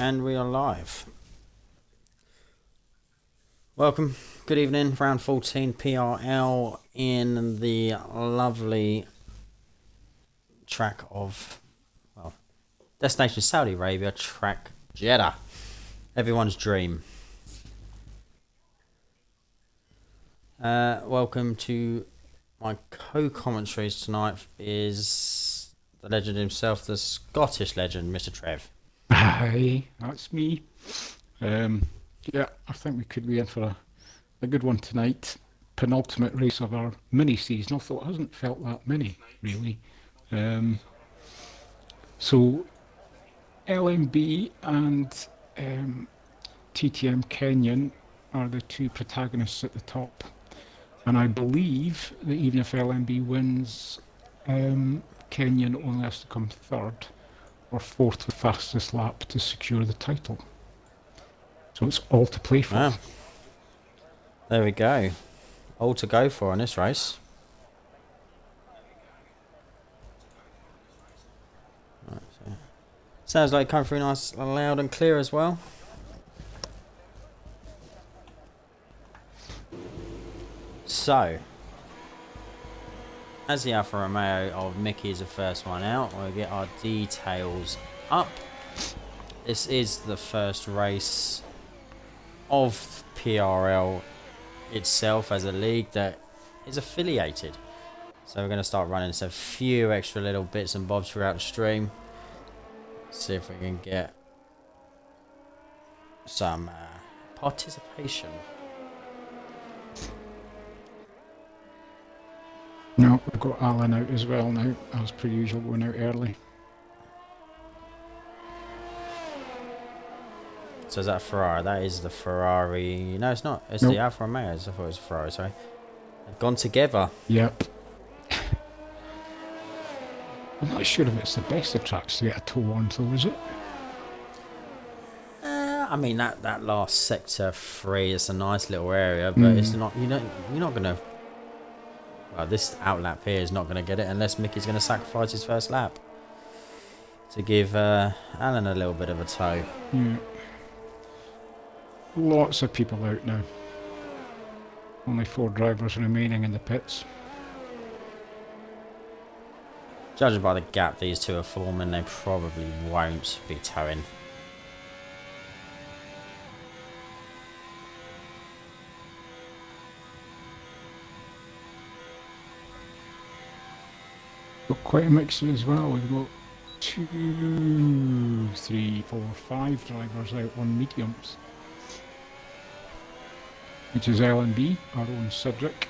And we are live. Welcome, good evening, round 14 PRL in the lovely track of, well, destination Saudi Arabia, track Jeddah. Everyone's dream. Welcome to my co-commentaries tonight is the legend himself, the Scottish legend, Mr. Trev. Hi, that's me. Yeah, I think we could be in for a good one tonight. Penultimate race of our mini season, although it hasn't felt that many, really. So, LMB and TTM Kenyan are the two protagonists at the top. And I believe that even if LMB wins, Kenyan only has to come third or fourth with fastest lap to secure the title. So it's all to play for. Wow. There we go. All to go for in this race. Right, so sounds like coming through nice, loud and clear as well. So, as the Alfa Romeo of Mickey is the first one out, we'll get our details up. This is the first race of PRL itself as a league that is affiliated. So we're going to start running a few extra little bits and bobs throughout the stream. See if we can get some participation. No, we've got Alan out as well now, as per usual, going out early. So is that Ferrari? That is the Ferrari. No, it's not. It's Nope. the Alfa Romeo. I thought it was a Ferrari, sorry. They've gone together. Yep. I'm not sure if it's the best of tracks to get a toe on, so is it? I mean that last sector 3 is a nice little area, but it's not. You're not gonna. Well, this outlap here is not gonna get it unless Mickey's gonna sacrifice his first lap to give Alan a little bit of a toe. Yeah. Lots of people out now. Only 4 drivers remaining in the pits. Judging by the gap these two are forming, they probably won't be towing. Got quite a mixture as well. We've got 2, 3, 4, 5 drivers out on mediums, which is L&B, our own Cedric,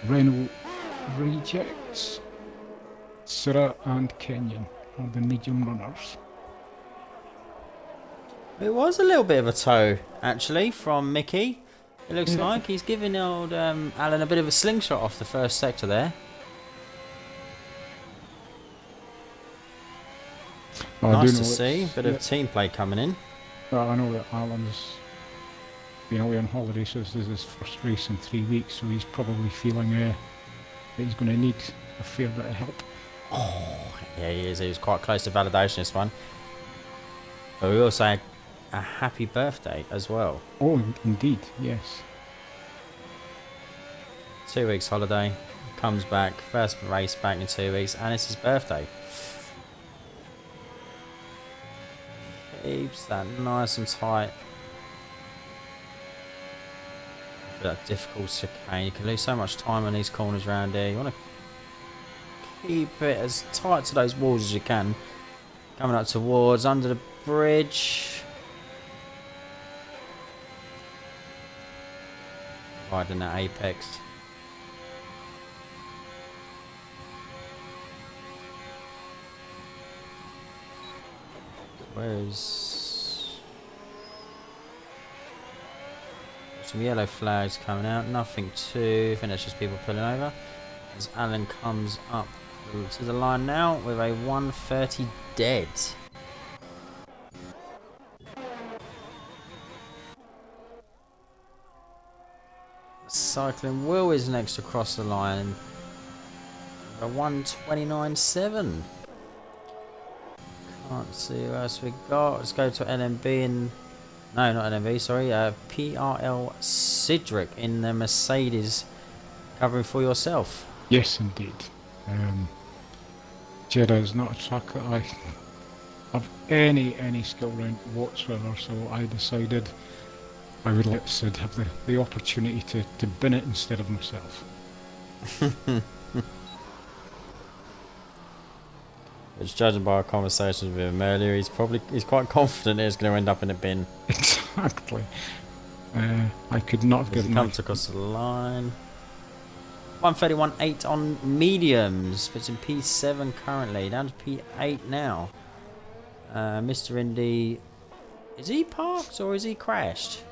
Renault Rejects, Syrah and Kenyan are the medium runners. It was a little bit of a toe, actually, from Mickey. It looks like he's giving old Alan a bit of a slingshot off the first sector there. Nice to see. Bit of team play coming in. Well, I know that Alan's been away on holiday, so this is his first race in 3 weeks, so he's probably feeling that he's going to need a fair bit of help. Oh, yeah, he is. He was quite close to validation this one. But we also say a happy birthday as well. Oh, indeed, yes. 2 weeks holiday, comes back, first race back in 2 weeks, and it's his birthday. Keeps that nice and tight. For that difficult chicane, you can lose so much time on these corners around here. You want to keep it as tight to those walls as you can. Coming up towards under the bridge. Riding that apex. Where's some yellow flags coming out? Nothing too. I think that's just people pulling over. As Alan comes up to the line now with a 1:30 dead. Cycling Will is next across the line. A 1:29.7. Can't see what else we got. Let's go to LMB and... No, not LMB, sorry. PRL Cedric in the Mercedes, covering for yourself. Yes, indeed. Jeddah is not a track that I have any skill round whatsoever, so I decided I would let Sid have the opportunity to bin it instead of myself. Which, judging by our conversations with him earlier, he's quite confident it's going to end up in a bin. Exactly. I could not have given. Comes across the line. 131.8 on mediums. It's in P7 currently, down to P8 now. Mr. Indy, is he parked or is he crashed?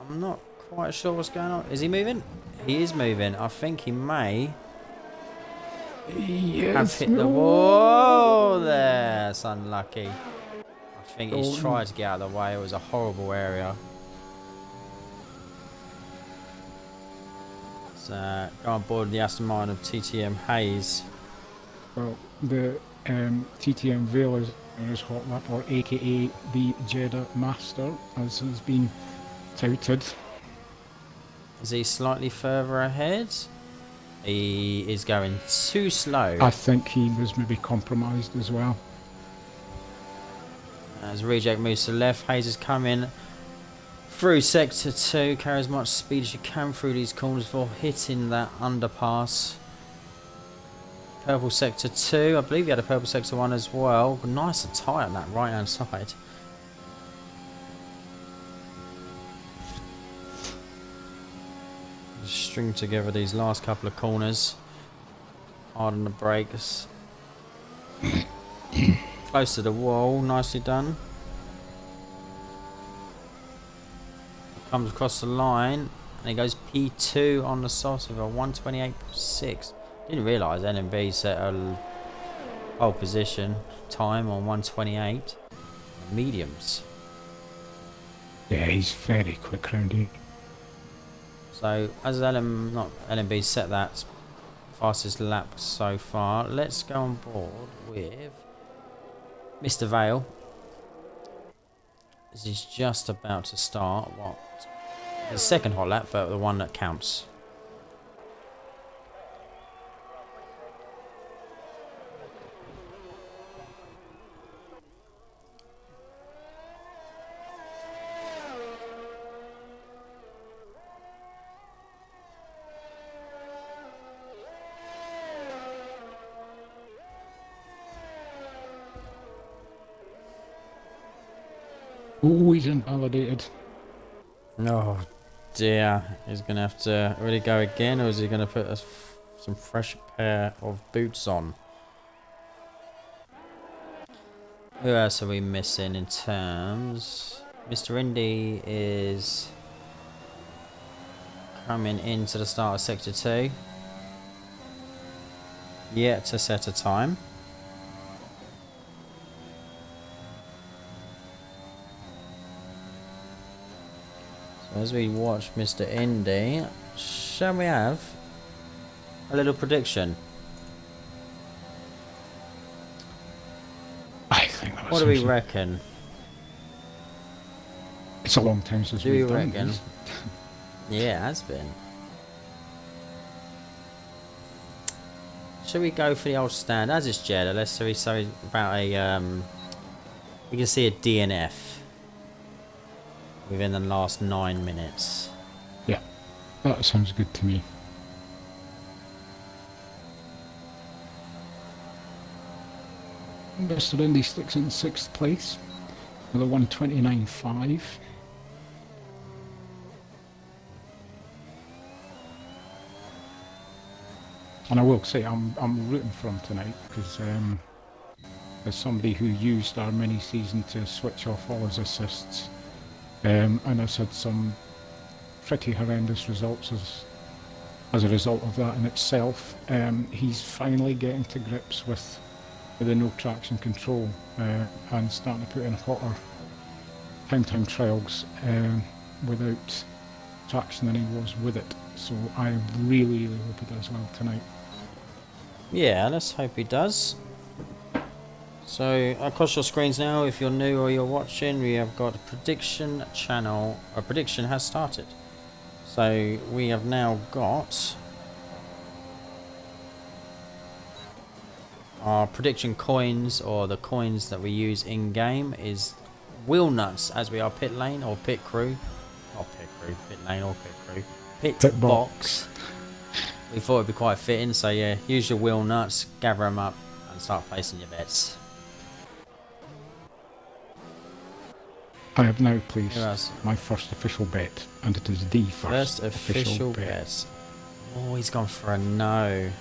I'm not quite sure what's going on. Is he moving? He is moving. I think he may have hit the wall there. That's unlucky. I think he's tried to get out of the way. It was a horrible area. So go on board the Aston Martin of TTM Hayes. Well, the TTM Vale is his hot lap, or aka the Jeddah Master, as has been touted. Is he slightly further ahead? He is going too slow. I think he was maybe compromised as well. As Reject moves to the left, Hayes is coming through sector 2. Carry as much speed as you can through these corners before hitting that underpass. Purple sector 2. I believe he had a purple sector 1 as well. Nice and tight on that right hand side. String together these last couple of corners. Hard on the brakes. Close to the wall. Nicely done. Comes across the line and he goes P2 on the sauce of a 128.6. Didn't realise NMB set a pole position time on 128 mediums. Yeah, he's very quick round here. So as LMB set that fastest lap so far, let's go on board with Mr. Vale. This is just about to start the second hot lap, but the one that counts. Oh, he's invalidated. Oh dear, he's going to have to really go again, or is he going to put some fresh pair of boots on? Who else are we missing in terms? Mr. Indy is coming into the start of sector 2. Yet to set a time. As we watch Mr. Indy, shall we have a little prediction? I think that was. What do we reckon? It's a long time since we've done this. Yeah, it has been. Shall we go for the old stand? As it's Jeddah, let's say about a we can see a DNF within the last 9 minutes. Yeah, that sounds good to me. Mr. Indy sticks in 6th place with a 129.5. And I will say I'm rooting for him tonight because as somebody who used our mini season to switch off all his assists, and has had some pretty horrendous results as a result of that in itself. He's finally getting to grips with the no traction control and starting to put in hotter time trials without traction than he was with it. So I really hope he does well tonight. Yeah, let's hope he does. So across your screens now, if you're new or you're watching, we have got a prediction channel. A prediction has started. So we have now got our prediction coins, or the coins that we use in game, is wheel nuts as we are pit lane or pit crew. Not pit crew, pit lane or pit crew. Pit box. We thought it'd be quite fitting, so yeah, use your wheel nuts, gather them up and start placing your bets. I have now placed Yes. my first official bet, and it is the first official bet. Oh, he's gone for a no.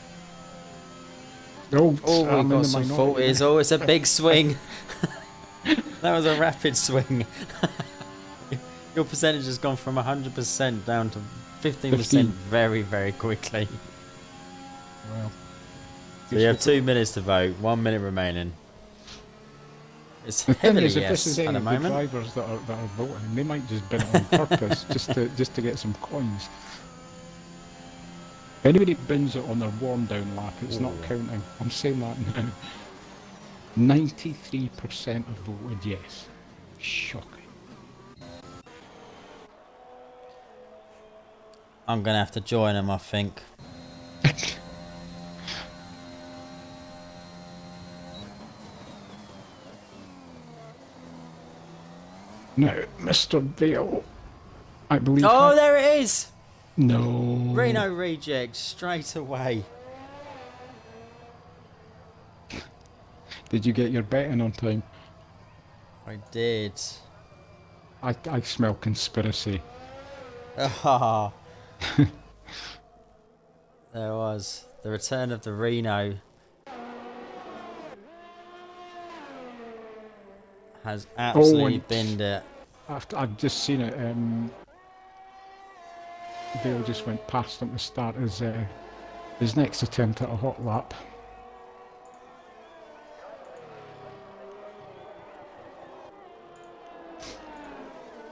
Oh, Oh, I'm we in got the some minority. 40s. Oh, it's a big swing. That was a rapid swing. Your percentage has gone from 100% down to 15% very, very quickly. Well, So you have 2 minutes to vote, 1 minute remaining. It's the thing heavily is, if this yes is at any the of the moment. drivers that are voting, they might just bin it on purpose just to get some coins. Anybody bins it on their warm down lap, it's not counting. I'm saying that now. 93% have voted yes. Shocking. I'm going to have to join him, I think. Now, Mr. Vale, I believe. Oh, there it is! No. Reno reject straight away. Did you get your betting on time? I did. I smell conspiracy. Ah. There was the return of the Reno. Has absolutely binned it. I've just seen it. Vale just went past him to start his next attempt at a hot lap.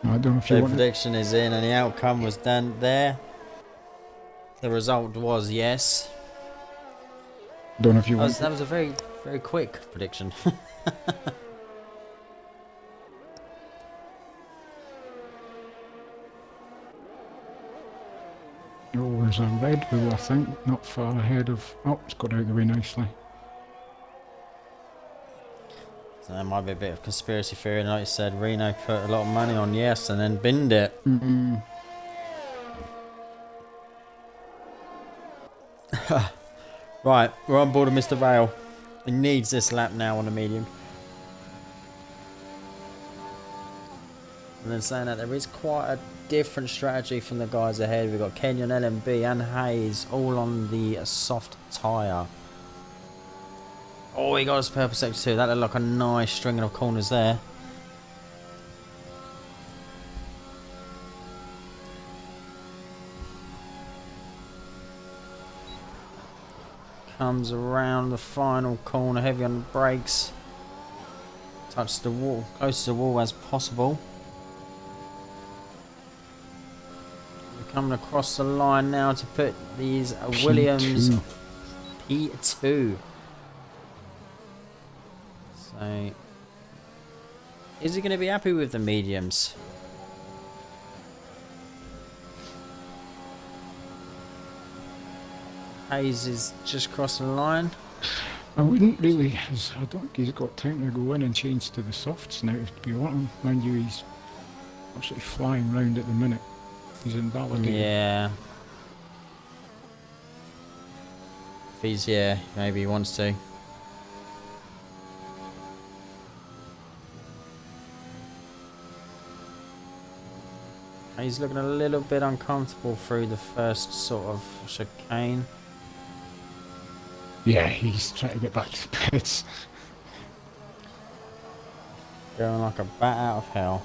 I don't know if you The want prediction is in, and the outcome was done there. The result was yes. Don't know if you want. That was a very, very quick prediction. Oh, there's a Red Bull, I think, not far ahead of. Oh, it's got out of the way nicely. So that might be a bit of conspiracy theory. And like you said, Reno put a lot of money on yes and then binned it. Right, we're on board with Mr. Vale. He needs this lap now on the medium. And then saying that there is quite a different strategy from the guys ahead. We've got Kenyon, LMB and Hayes all on the soft tyre. Oh, he got his purple sector too. That looked like a nice stringing of corners there. Comes around the final corner, heavy on the brakes. Touches the wall, close to the wall as possible. We're coming across the line now to put these Williams P2. So, is he going to be happy with the mediums? Hayes is just crossing the line. I wouldn't really. I don't think he's got time to go in and change to the softs now, to be honest. Mind you, he's absolutely flying round at the minute. He's invalidated. Yeah. If he's, yeah, maybe he wants to. He's looking a little bit uncomfortable through the first sort of chicane. Yeah, he's trying to get back to pits. Going like a bat out of hell.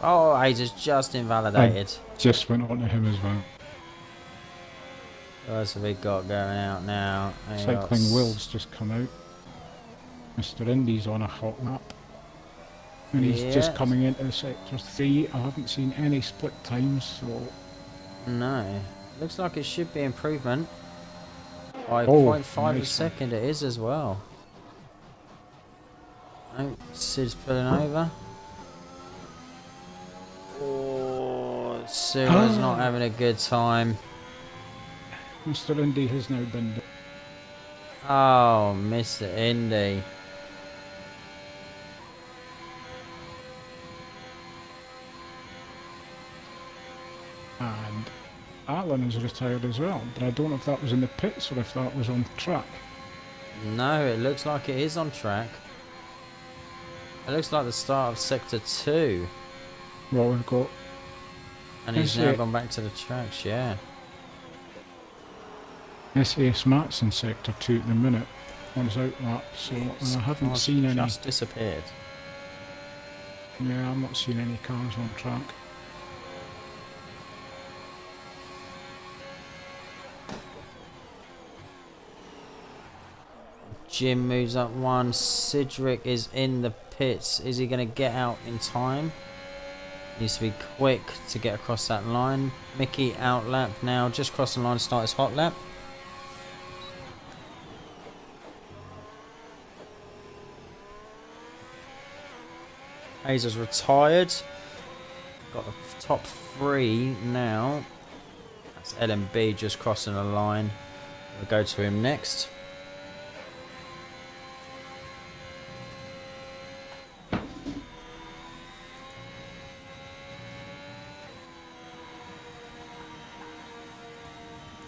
Oh, Hayes is just invalidated. Just went on to him as well. What else have we got going out now? Cycling Will's just come out. Mr. Indy's on a hot lap. And he's just Yeah. coming into sector 3. I haven't seen any split times, so... No. Looks like it should be improvement. By Oh, 0.5 a nice one. second it is as well. Oh, Sid's pulling over. Oh, Cyril's not having a good time. Mr. Indy has now been... Oh, Mr. Indy. And Alan is retired as well, but I don't know if that was in the pits or if that was on track. No, it looks like it is on track. It looks like the start of Sector 2. Well, we've got... And he's now gone back to the tracks, yeah. SAS Matt's in sector 2 at the minute on his outlap, so I haven't seen any... Just disappeared. Yeah, I'm not seeing any cars on track. Jim moves up one. Cedric is in the pits. Is he going to get out in time? Needs to be quick to get across that line. Mickey out lap now. Just crossed the line to start his hot lap. Hazer's retired. Got the top 3 now. That's LMB just crossing the line. We'll go to him next.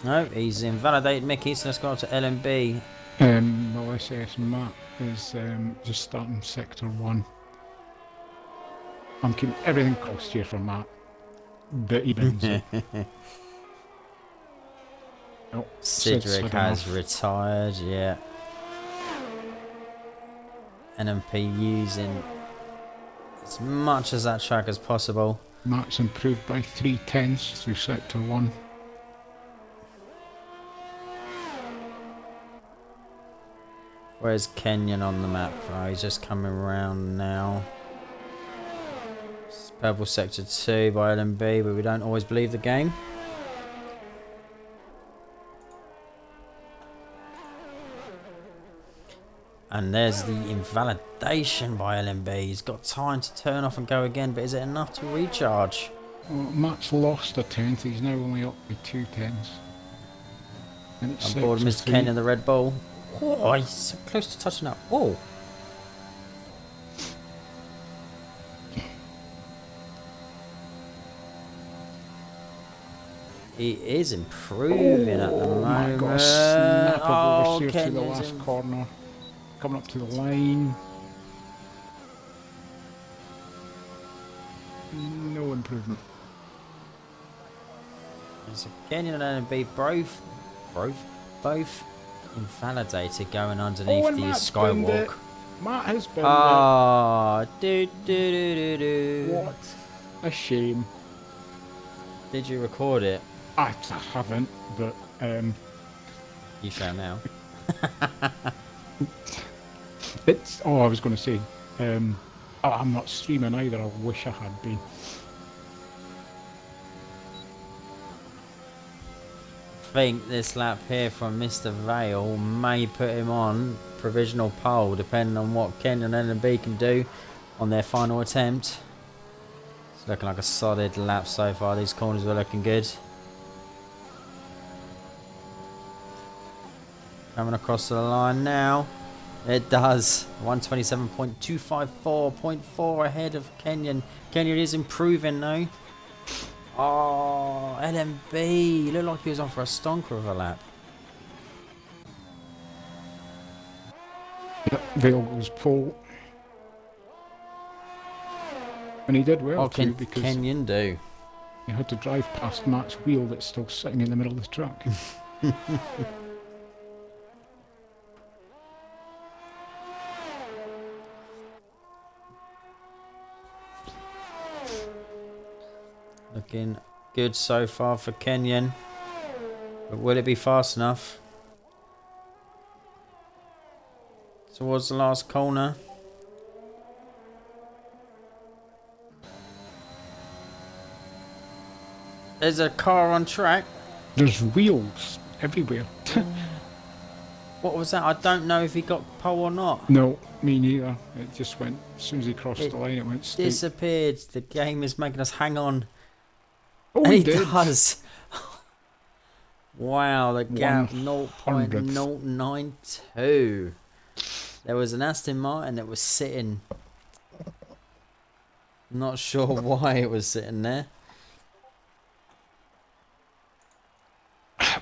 No, he's invalidated Mickey, so let's go on to LMB. Well, SAS Matt is just starting sector 1. I'm keeping everything crossed here for Matt. But he bends it. Oh, Cedric has retired, yeah. NMP using as much as that track as possible. Matt's improved by 3/10 through sector 1. Where's Kenyon on the map? Oh, he's just coming around now. It's purple sector 2 by LMB, but we don't always believe the game. And there's the invalidation by LMB. He's got time to turn off and go again, but is it enough to recharge? Well, Matt's lost a 10th, he's now only up by 2/10. And it's On board sector Mr. 3. Kenyon, the Red Bull. Oh, he's so close to touching that wall. He is improving at the moment. Got a snap of Oh, oversteer to the Kenyon's last corner. Coming up to the line. No improvement. So Kenyon and LMB both invalidated going underneath and the Matt's binned it. skywalk. Matt has been Oh, do. What a shame. Did you record it? I haven't, but You shall now. it's. Oh, I was going to say, I'm not streaming either. I wish I had been. I think this lap here from Mr. Vale may put him on provisional pole, depending on what Kenyon and LMB can do on their final attempt. It's looking like a solid lap so far. These corners were looking good. Coming across to the line now. It does. 127.254, 0.4 ahead of Kenyon. Kenyon is improving though. Oh, LMB. Looked like he was on for a stonker of a lap. Yep, Vale was pole. And he did well What too, can because Kenyon do? he had to drive past Matt's wheel that's still sitting in the middle of the track. Looking good so far for Kenyon. But will it be fast enough? Towards the last corner. There's a car on track. There's wheels everywhere. What was that? I don't know if he got pole or not. No, me neither. It just went, as soon as he crossed It the line, it went straight. Disappeared. The game is making us hang on. Oh, And he he did. does. Wow, the gap 100th. 0.092. There was an Aston Martin that was sitting. Not sure why it was sitting there.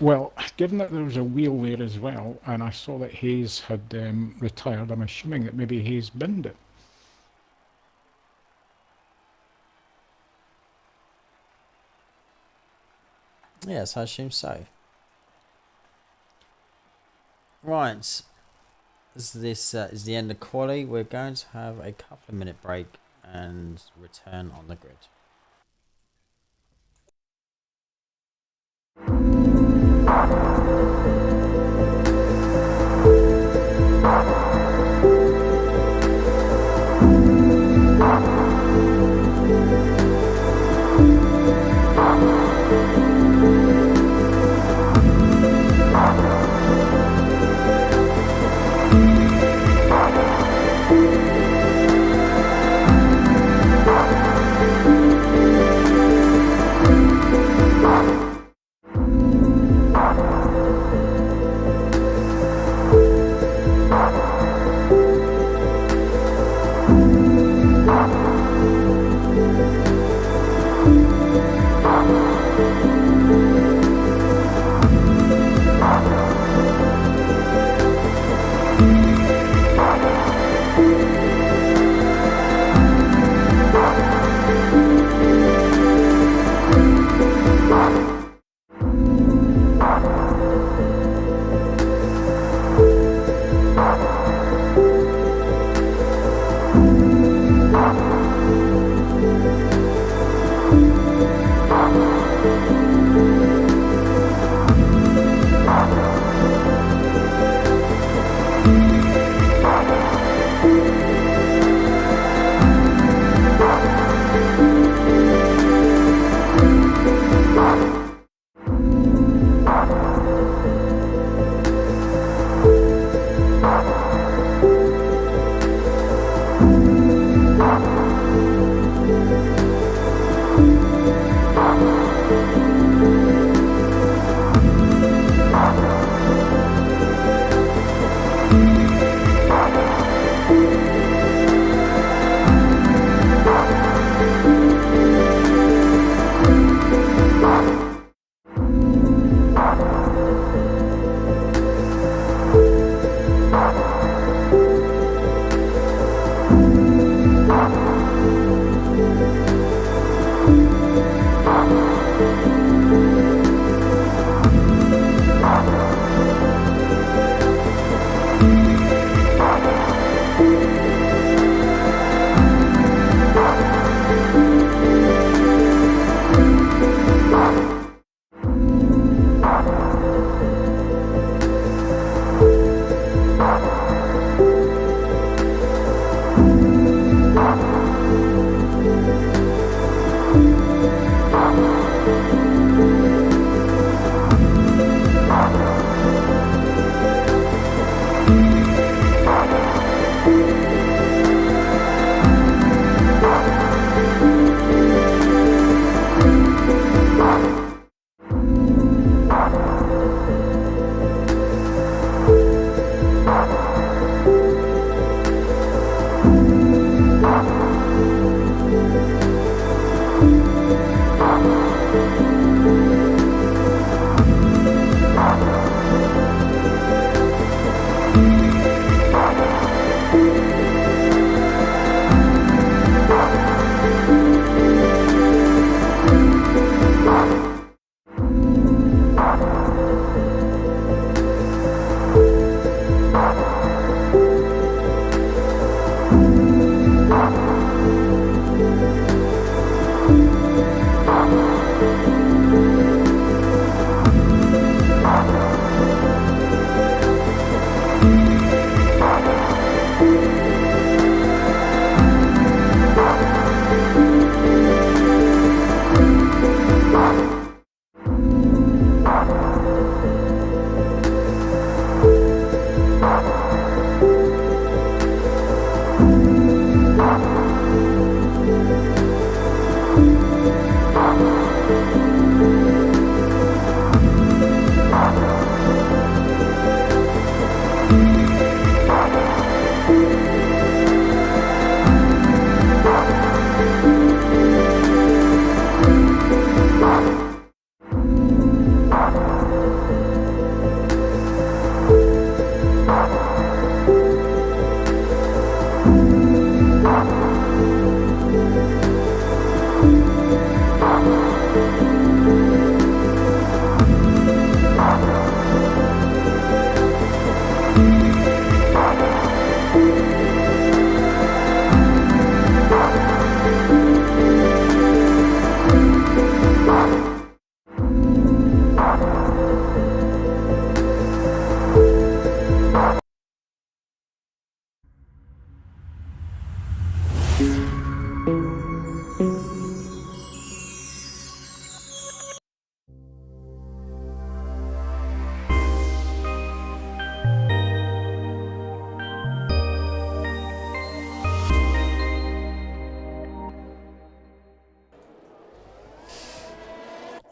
Well, given that there was a wheel there as well, and I saw that Hayes had retired, I'm assuming that maybe Hayes binned it. Yes, I assume so. Right. This is the end of quali. We're going to have a couple of minute break and return on the grid.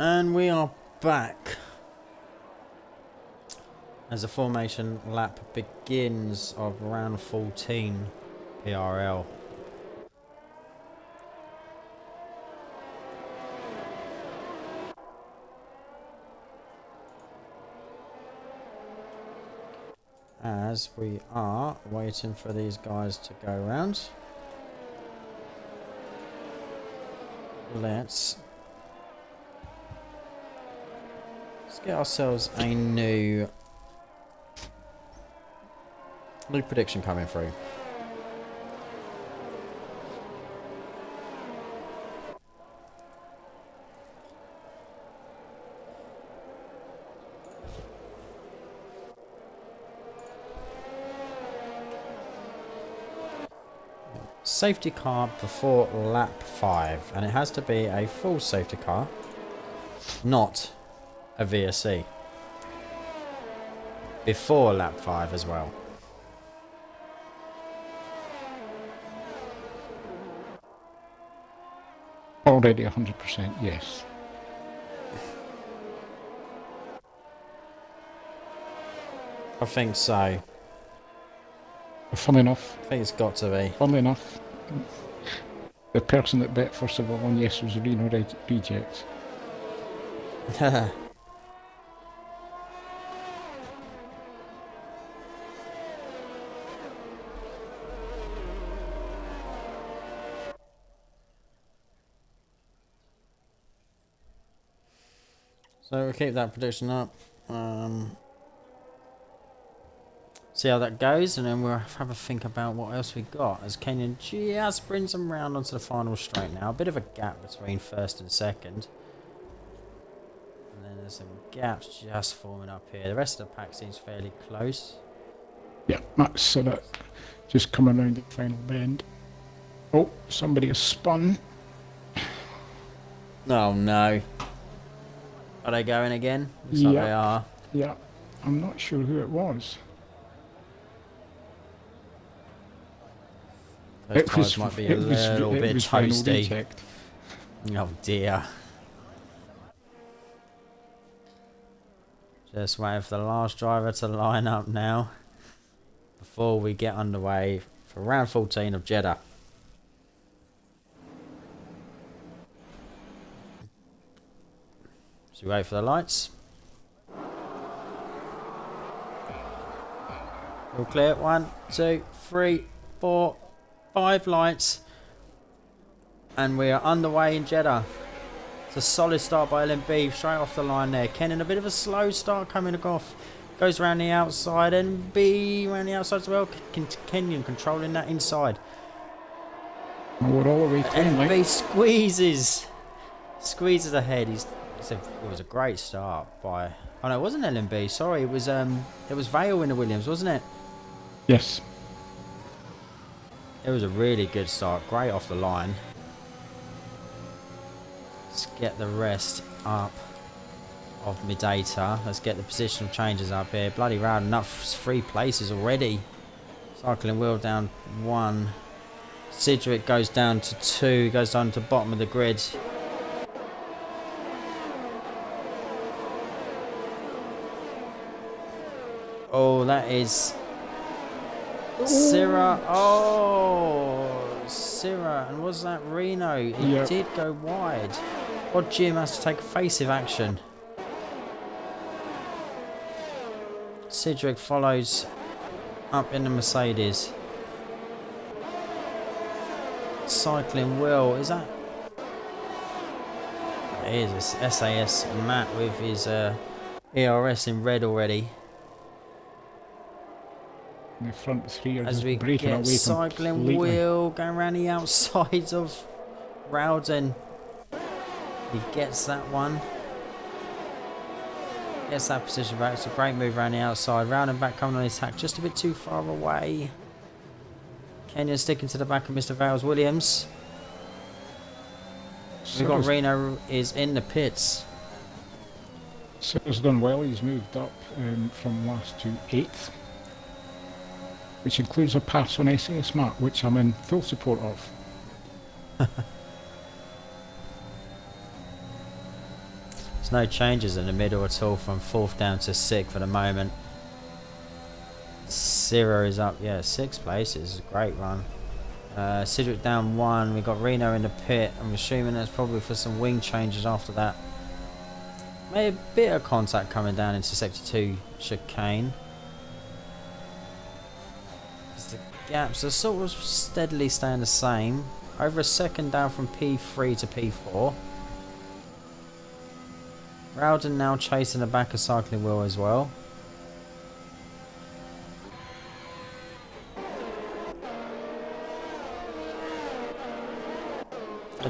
And we are back as the formation lap begins of round 14 PRL. As we are waiting for these guys to go around, let's get ourselves a new prediction coming through. Safety car before lap 5, and it has to be a full safety car, not a VSC. Before lap 5 as well. Already 100%, yes. I think so. Funnily enough. I think it's got to be. Funnily enough, the person that bet first of all on yes was a Reno reject. So we'll keep that prediction up. See how that goes, and then we'll have a think about what else we got. As Kenyon just brings them round onto the final straight now. A bit of a gap between first and second. And then there's some gaps just forming up here. The rest of the pack seems fairly close. Yeah, that's so that just coming around the final bend. Oh, somebody has spun. Oh no. Are they going again? Looks like they are. Yeah, I'm not sure who it was. Those tyres might be a little bit toasty. Oh dear. Just waiting for the last driver to line up now before we get underway for round 14 of Jeddah. So we wait for the lights. All clear. 1, 2, 3, 4, 5 lights. And we are underway in Jeddah. It's a solid start by LMB straight off the line there. Kenan a bit of a slow start coming off. Goes around the outside. LMB around the outside as well. Kenyon controlling that inside. We're all the way through, LMB squeezes ahead. It was a great start by... Oh no, it wasn't LMB. Sorry, it was Vale in the Williams, wasn't it? Yes. It was a really good start. Great off the line. Let's get the rest up of my data. Let's get the positional changes up here. Bloody round up 3 places already. Cycling wheel down 1. Sidgwick goes down to 2. Goes down to the bottom of the grid. Oh, that is Syrah. Oh, Syrah. And was that Reno? He Yep. did go wide. Odd Jim has to take evasive action. Cedric follows up in the Mercedes. Cycling Will. Is that? It is SAS Matt with his ERS in red already. The front three are As just we breaking get away Cycling completely. Will going around the outsides of Rowden. He gets that one. Gets that position back. It's a great move around the outside. Rowden back coming on the attack. Just a bit too far away. Kenyon sticking to the back of Mr. Vales Williams. We've got Reno is in the pits. Sir's done well. He's moved up from last to 8th, which includes a pass on SAS Matt, which I'm in full support of. There's no changes in the middle at all from 4th down to 6th for the moment. Cyrah is up, yeah, 6th place. It's a great run. Cedric down 1. We've got Reno in the pit. I'm assuming that's probably for some wing changes after that. Maybe a bit of contact coming down into sector 2 chicane. The gaps are sort of steadily staying the same. Over a second down from P3 to P4. Rowden now chasing the back of Cycling Will as well.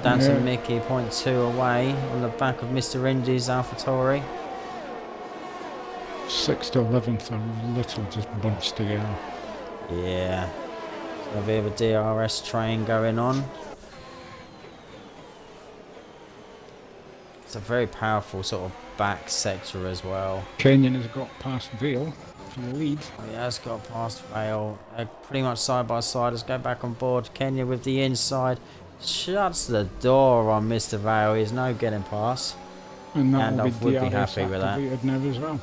Down to Mickey, 0.2 away on the back of Mr. Indy's AlphaTauri. 6th to 11th are a little just bunched together. Yeah, a bit of a DRS train going on. It's a very powerful sort of back sector as well. Kenyon has got past Vale for the lead. He has got past Vale. Pretty much side by side. Let's go back on board. Kenya with the inside. Shuts the door on Mr. Vale. He's no getting past. And that Gandalf will be would be DRS happy with that. activated now as well.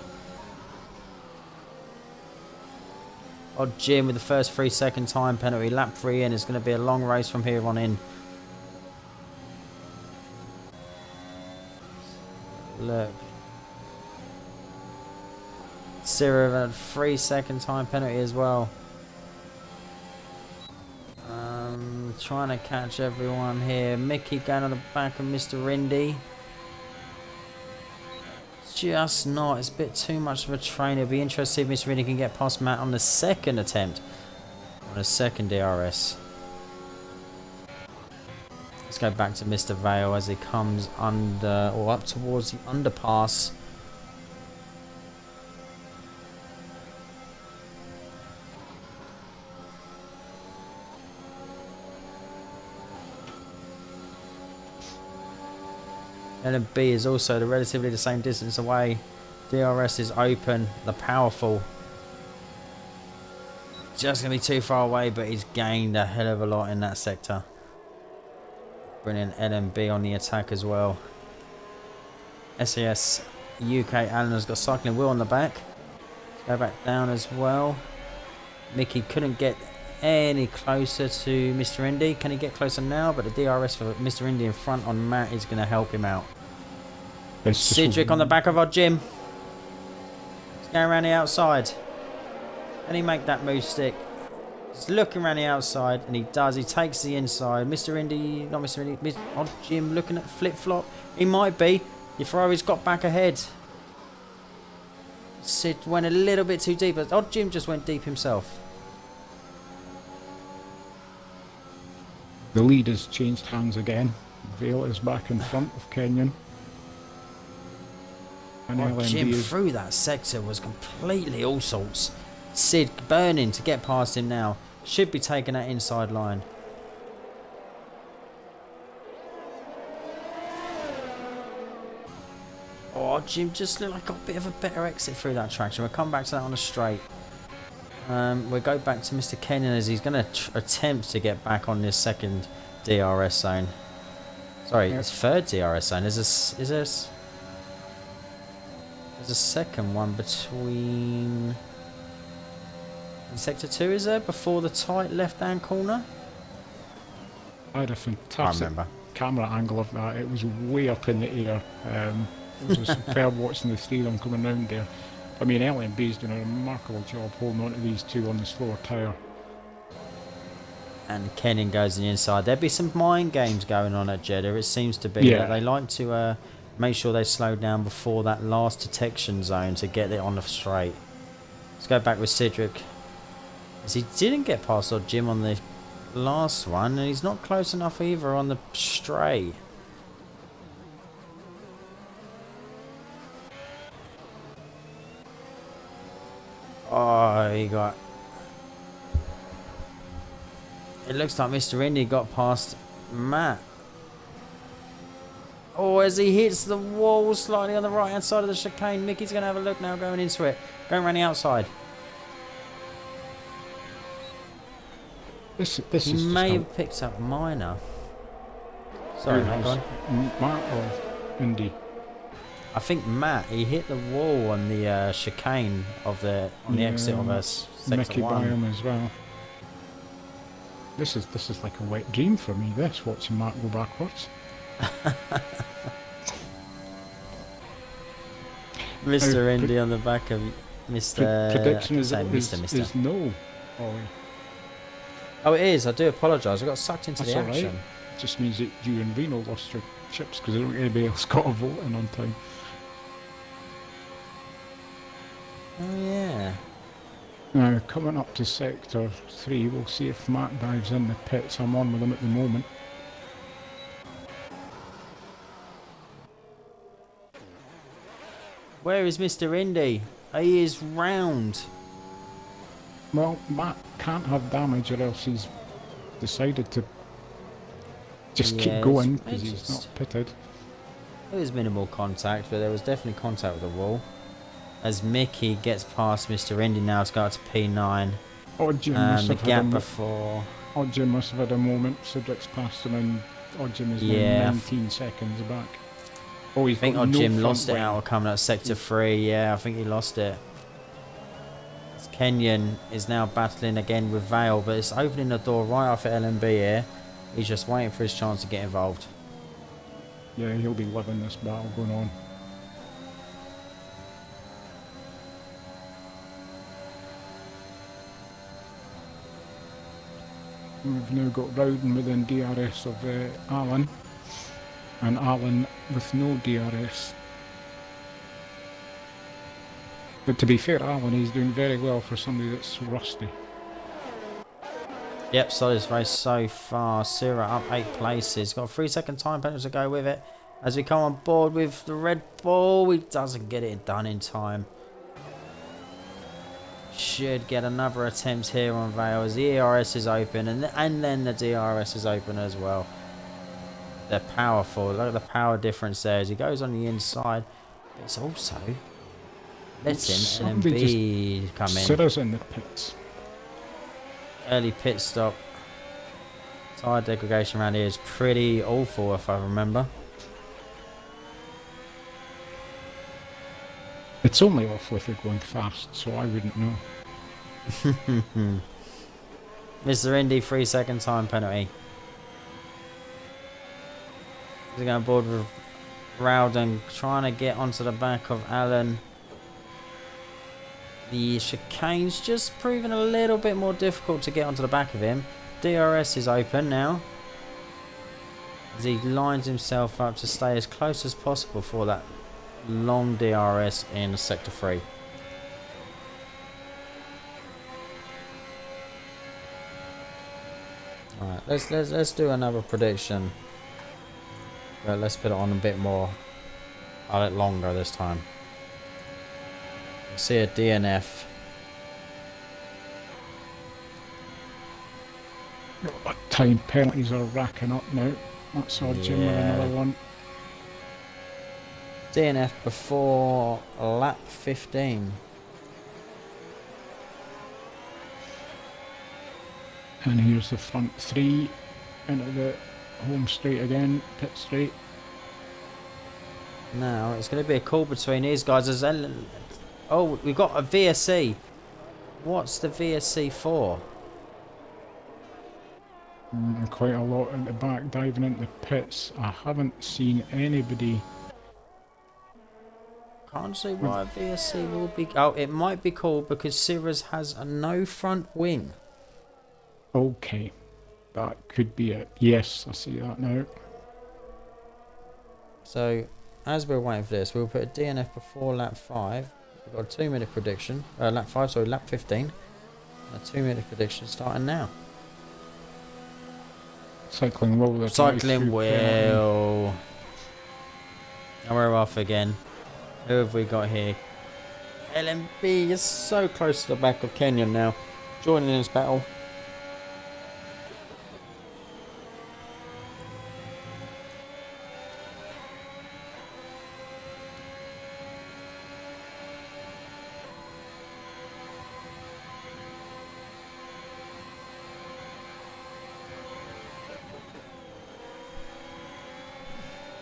Odd Jim with the first 3-second time penalty. Lap 3 in. It's going to be a long race from here on in. Look. Cyril had a 3-second time penalty as well. Trying to catch everyone here. Mickey going on the back of Mr. Indy. Just not. It's a bit too much of a train. It'll be interesting if Mr. Indy can get past Matt on the second attempt. On a second DRS. Let's go back to Mr. Vale as he comes under or up towards the underpass. LMB is also relatively the same distance away. DRS is open, the powerful. Just going to be too far away, but he's gained a hell of a lot in that sector. Brilliant LMB on the attack as well. SAS UK Allen has got Cycling Will on the back. Go back down as well. Mickey couldn't get any closer to Mr. Indy. Can he get closer now? But the DRS for Mr. Indy in front on Matt is going to help him out. Cedric on the back of our Jim. He's going around the outside. Can he make that move stick? He's looking around the outside, and he does. He takes the inside. Mr. Indy, not Mr. Indy, Odd Jim looking at flip-flop. He might be. Your Ferrari's got back ahead. Sid went a little bit too deep. Odd Jim just went deep himself. The lead has changed hands again. Vale is back in front of Kenyon. And Odd Jim through that sector was completely all sorts. Sid burning to get past him now. Should be taking that inside line. Oh, Jim just looked like got a bit of a better exit through that traction. We'll come back to that on a straight. We'll go back to Mr. Kenyon as he's going to attempt to get back on this second DRS zone. Sorry, it's third DRS zone. There's a second one between In sector 2, is there? Before the tight left-hand corner? I had a I fantastic remember. camera angle of that. It was way up in the air. It was a superb watching the three of them coming round there. I mean, LMB's doing a remarkable job holding on to these two on the slower tyre. And Kenyon goes on the inside. There'd be some mind games going on at Jeddah. It seems to be Yeah. that they like to make sure they slow down before that last detection zone to get it on the straight. Let's go back with Cedric. As he didn't get past old Jim on the last one, and he's not close enough either on the straight. Oh, he got... It looks like Mr. Indy got past Matt. Oh, as he hits the wall slightly on the right hand side of the chicane. Mickey's going to have a look now going into it. Going around the outside. This He is may just have picked up minor. Sorry, Who mate, go has? on. Matt or Indy? I think Matt, he hit the wall on the chicane of the the exit of us sector Mickey by 1. him as well. This is like a wet dream for me. This watching Matt go backwards. Mr. Indy on the back of Mr. Prediction is Mr. is no. Ollie. Oh, it is. I do apologise. I got sucked into That's the all right. action. Just means that you and Reno lost your chips because anybody else got a vote in on time. Oh yeah. Now, coming up to sector 3, we'll see if Matt dives in the pits. I'm on with him at the moment. Where is Mr. Indy? He is round. Well, Matt can't have damage or else he's decided to just keep Yeah, going it's because he's just- not pitted. There was minimal contact, but there was definitely contact with the wall. As Mickey gets past Mr. Indy now to go up to P9. Odd Jim must And the have had gap a before. Odd Jim must have had a moment. Cedric's passed him and Odd Jim is Yeah. now 19 seconds back. Oh, he's I think got Odd no Jim front lost it wing. out coming out sector 3. Yeah, I think he lost it. As Kenyon is now battling again with Vale, but it's opening the door right off at LMB here. He's just waiting for his chance to get involved. Yeah, he'll be loving this battle going on. We've now got Rowden within DRS of Alan, and Alan with no DRS. But to be fair, Alan, he's doing very well for somebody that's rusty. Yep, solid race so far. Sira up 8 places. Got a 3-second time penalty to go with it. As we come on board with the Red Bull, he doesn't get it done in time. Should get another attempt here on Vale as the ERS is open and then the DRS is open as well. They're powerful. Look at the power difference there as he goes on the inside. But it's also letting Somebody LMB come in. Sira's in the pits. Early pit stop. Tyre degradation around here is pretty awful if I remember. It's only awful if you're going fast, so I wouldn't know. Mr. Indy, 3-second time penalty. He's going board with Rowden, trying to get onto the back of Allen. The chicane's just proving a little bit more difficult to get onto the back of him. DRS is open now. As he lines himself up to stay as close as possible for that long DRS in sector 3. Alright, let's do another prediction. But let's put it on a bit more, a bit longer this time. See a DNF. Time penalties are racking up now. That's Odd Jim with Yeah. another one. DNF before lap 15. And here's the front 3 into the home straight again, pit straight. Now it's going to be a call between these guys. Oh, we've got a VSC. What's the VSC for? Quite a lot at the back, diving into the pits. I haven't seen anybody. Can't see why VSC will be... Oh, it might be called because Cirrus has a no front wing. Okay, that could be it. Yes, I see that now. So, as we're waiting for this, we'll put a DNF before lap 5. We've got a 2-minute prediction. Lap 5, sorry, lap 15. A 2-minute prediction starting now. Cycling Will. Cycling Will. And we're off again. Who have we got here? LMB is so close to the back of Kenyon now. Joining in this battle.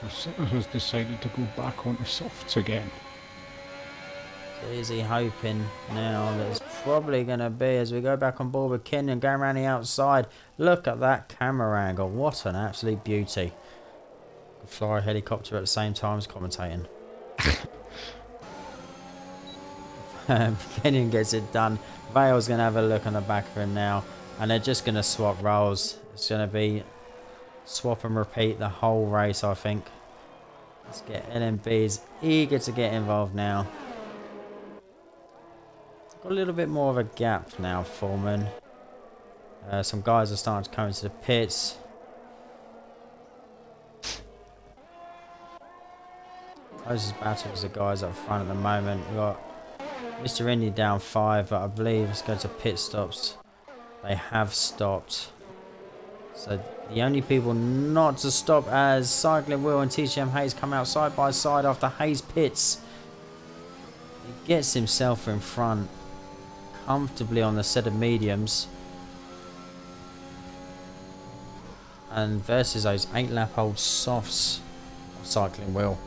Sitter has decided to go back onto softs again. So is he hoping now that it's probably going to be as we go back on board with Kenyon going around the outside. Look at that camera angle. What an absolute beauty. Could fly a helicopter at the same time as commentating. Kenyon gets it done. Vale's going to have a look on the back of him now. And they're just going to swap roles. It's going to be swap and repeat the whole race, I think. Let's get LMB's eager to get involved now. Got a little bit more of a gap now, Foreman. Some guys are starting to come into the pits. Closest battle is the guys up front at the moment. We've got Mr. Indy down 5, but I believe it's going to pit stops. They have stopped. So the only people not to stop as Cycling Will and TCM Hayes come out side by side after Hayes pits. He gets himself in front comfortably on the set of mediums. And versus those 8-lap-old softs of Cycling Will.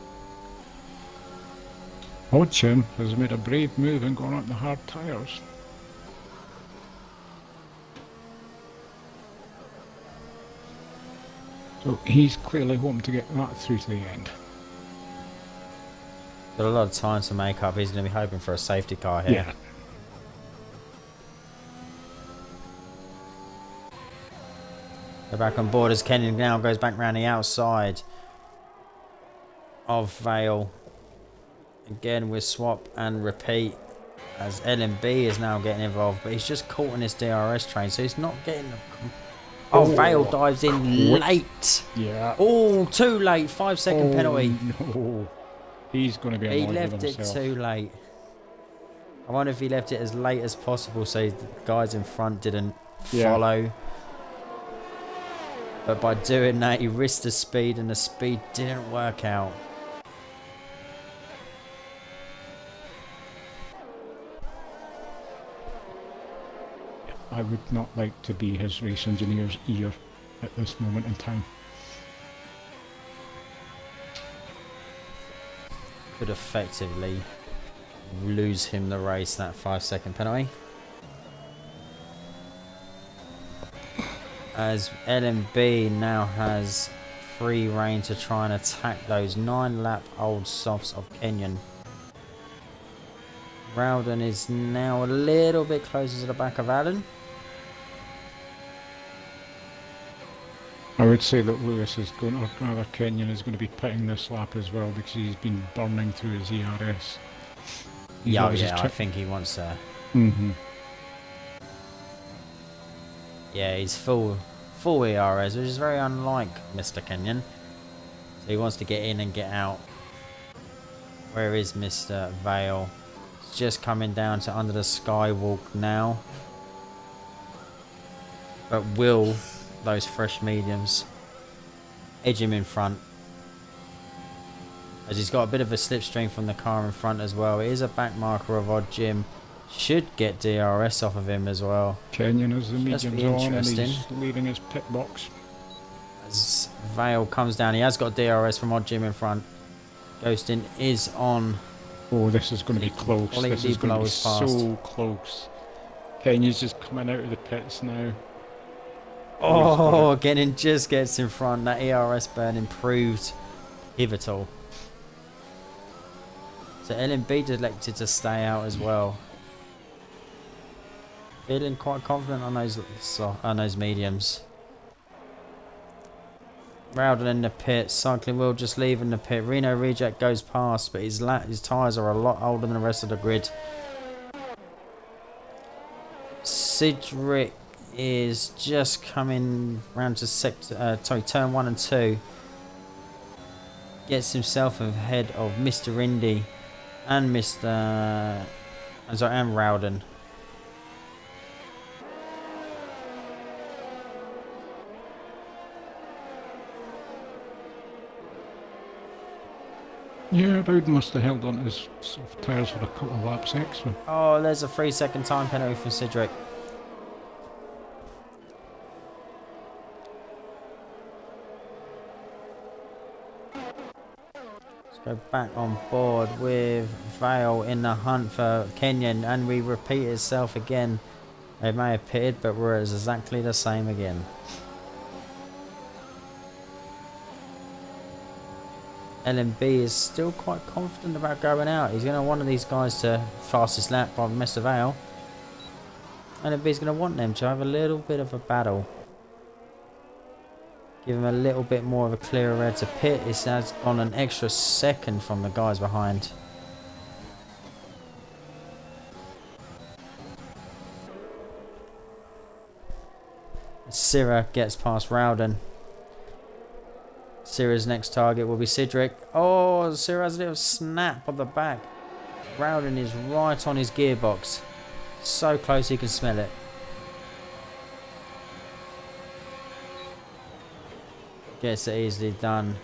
Hodgson has made a brave move and gone up the hard tyres. So he's clearly hoping to get that through to the end. Got a lot of time to make up. He's going to be hoping for a safety car here. Yeah. They're back on board as Kenyon now goes back round the outside of Vale. Again with swap and repeat as LMB is now getting involved, but he's just caught in this DRS train, so he's not getting... Oh, Vale dives in late. Yeah. Oh, too late. 5-second penalty. No. He's going to be He annoyed left with it himself. too late. I wonder if he left it as late as possible so the guys in front didn't follow. But by doing that, he risked the speed and the speed didn't work out. I would not like to be his race engineer's ear at this moment in time. Could effectively lose him the race, that 5-second penalty. As LMB now has free reign to try and attack those 9-lap-old softs of Kenyon. Rowden is now a little bit closer to the back of Allen. I would say that Lewis is going to, or rather Kenyon is going to be pitting this lap as well because he's been burning through his ERS. Yeah, I think he wants to. Yeah, he's full ERS, which is very unlike Mr. Kenyon. So he wants to get in and get out. Where is Mr. Vale? He's just coming down to under the skywalk now. But will those fresh mediums edge him in front? As he's got a bit of a slipstream from the car in front as well. It is a back marker of Odd Jim. Should get DRS off of him as well. Kenyon has the mediums on and interesting. he's leaving his pit box. As Vale comes down, he has got DRS from Odd Jim in front. Ghostin is on. Oh, this is going to be close. This is going to be blows past. so close. Kenya's just coming out of the pits now. Oh, getting just gets in front. That ERS burn improved pivotal. So LMB elected to stay out as well. Feeling quite confident on those mediums. Rowden in the pit. Cycling Wheel just leaving the pit. Reno Reject goes past, but his tyres are a lot older than the rest of the grid. Cedric is just coming round to turn 1 and 2. Gets himself ahead of Mr. Indy and and Rowden. Yeah, Bowden must have held on to his soft tyres for a couple of laps extra. Oh, there's a 3-second time penalty from Cedric. Let's go back on board with Vale in the hunt for Kenyan, and we repeat itself again. They may have pitted, but we're exactly the same again. LMB is still quite confident about going out. He's going to want one of these guys to fastest lap by Mr. Vale. LMB's going to want them to have a little bit of a battle. Give him a little bit more of a clearer air to pit. It has gone an extra second from the guys behind. Syrah gets past Rowden. Syrah's next target will be Cedric. Oh, Syrah has a little snap on the back. Rowden is right on his gearbox. So close he can smell it. Gets it easily done.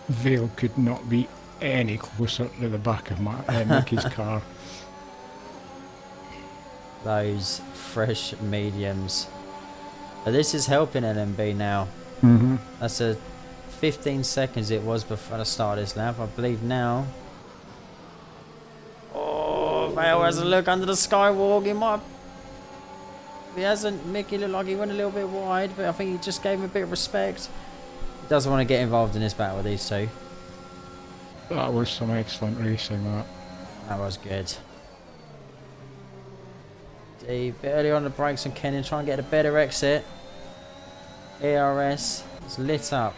Vale could not be any closer to the back of Mickey's car. Those fresh mediums. But this is helping LMB now. Mm-hmm. That's a 15 seconds it was before the start of this lap. I believe now. Oh, Vale has a look under the skywalk. He might. He hasn't. Mickey looked like he went a little bit wide, but I think he just gave him a bit of respect. He doesn't want to get involved in this battle with these two. That was some excellent racing, that. That was good. A bit early on the brakes on Kenyon, trying to get a better exit. ERS is lit up.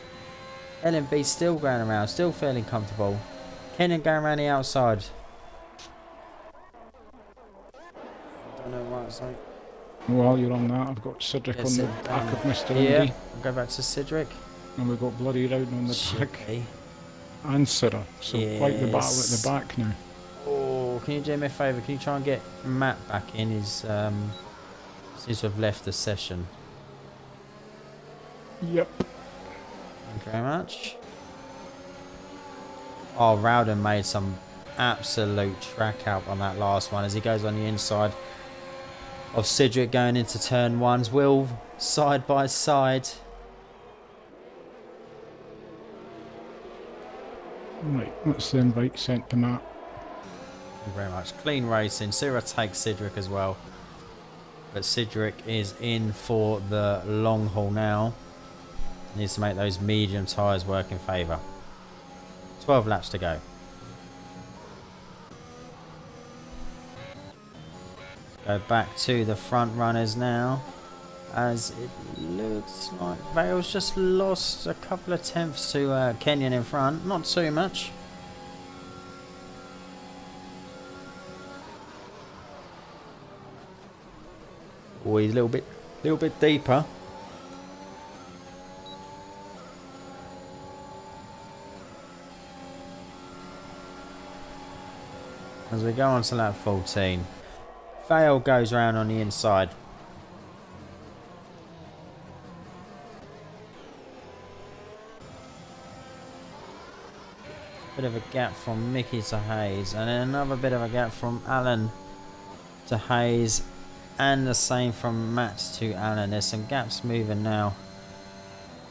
LMB still going around, still feeling comfortable. Kenyon going around the outside. I don't know what it's like. While you're on that, I've got Cedric on the back of Mr. Yeah, Indy. I'll go back to Cedric. And we've got Bloody Rowden on the back. And Syrah. So quite the battle at the back now. Oh, can you do me a favour? Can you try and get Matt back in? He's seems to have left the session. Yep. Thank you very much. Oh, Rowden made some absolute track out on that last one as he goes on the inside of Cedric going into turn 1's wheel side by side. Right, that's the invite sent to Matt. Thank you very much. Clean racing. Syrah takes Cedric as well. But Cedric is in for the long haul now. Needs to make those medium tyres work in favour. 12 laps to go. Go back to the front runners now. As it looks like Vale's just lost a couple of tenths to Kenyon in front. Not too much. Oh, he's a little bit deeper. As we go on to lap 14. Vale goes around on the inside. Bit of a gap from Mickey to Hayes, and then another bit of a gap from Alan to Hayes, and the same from Matt to Alan. There's some gaps moving now.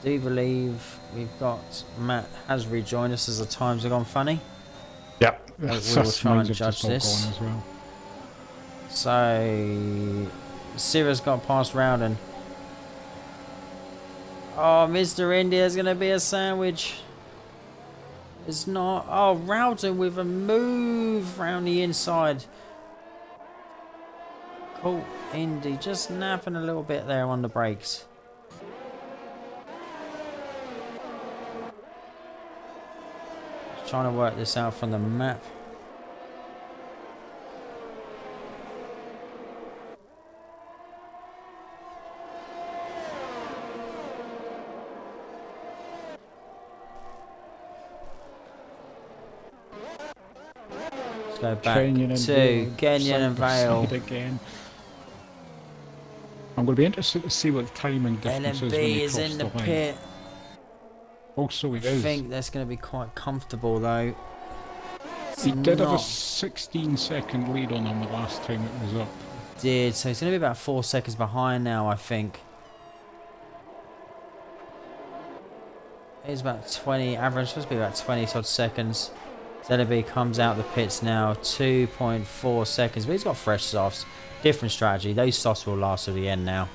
Do you believe we've got Matt has rejoined us as the times have gone funny? Yeah, We will sus try lines and have just judge all this. gone as well. So, Sierra's got past Rowden. Oh, Mr. India's going to be a sandwich. It's not. Oh, Rowden with a move round the inside. Cool. Indy just napping a little bit there on the brakes. Just trying to work this out from the map. Let's go back Kenyon and to Vale, Kenyon and side by Vale. side again. I'm going to be interested to see what the timing difference is when LMB they is cross in the the line. pit. Also, it I is. think that's going to be quite comfortable though. It's He did have a not 16-second lead on him the last time it was up. did, so it's going to be about 4 seconds behind now, I think. It's about 20, average supposed to be about 20 odd seconds. ZB comes out the pits now, 2.4 seconds, but he's got fresh softs. Different strategy, those softs will last to the end now.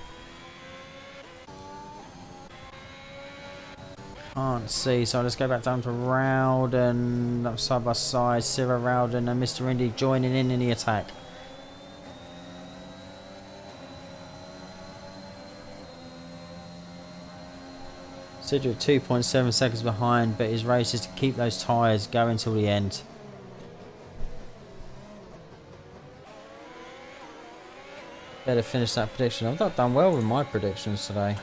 Can't see, so let's go back down to Rowden, up side by side, Sierra Rowden and Mr. Indy joining in the attack. Sidra 2.7 seconds behind, but his race is to keep those tyres going till the end. Better finish that prediction. I've not done well with my predictions today.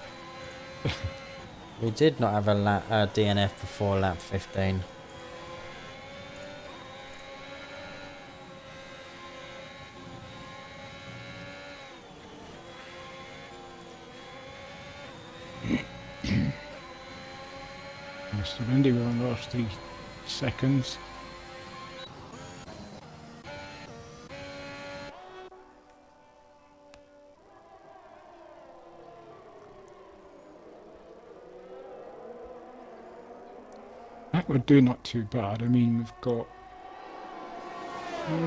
We did not have a DNF before lap 15. Mr. Indy were on the last 3 seconds. I think we're doing not too bad. I mean, we've got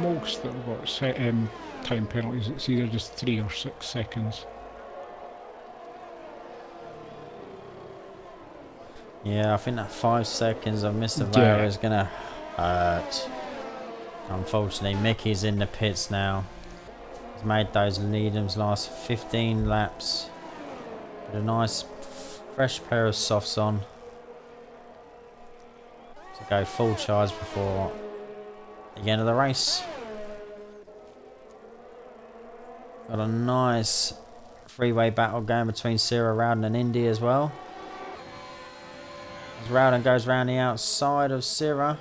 most that have got time penalties. It's either just 3 or 6 seconds. Yeah, I think that 5 seconds of Mr. Yeah. Vale is going to hurt. Unfortunately, Mickey's in the pits now. He's made those lead-ins last 15 laps. With a nice fresh pair of softs on. To go full charge before the end of the race. Got a nice three-way battle going between Sierra, Rowden and Indy as well. As Rowden goes round the outside of Sierra.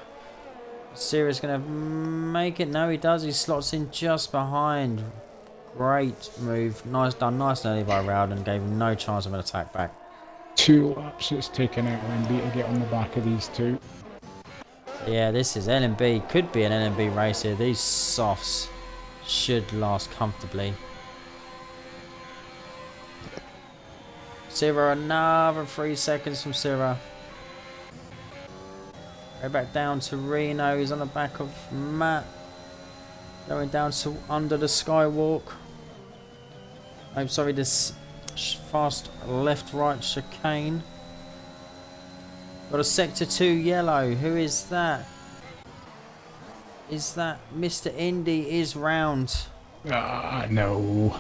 Sierra's going to make it. No, he does. He slots in just behind. Great move. Nice done. Nice and early by Rowden. Gave him no chance of an attack back. 2 laps it's taken out LMB to get on the back of these two. Yeah, this is LMB. Could be an LMB race here. These softs should last comfortably. Sierra, another 3 seconds from Sierra. Go back down to Reno. He's on the back of Matt. Going down to under the skywalk. I'm sorry, this fast left-right chicane. Got a sector 2 yellow. Who is that? Is that Mr. Indy is round? No.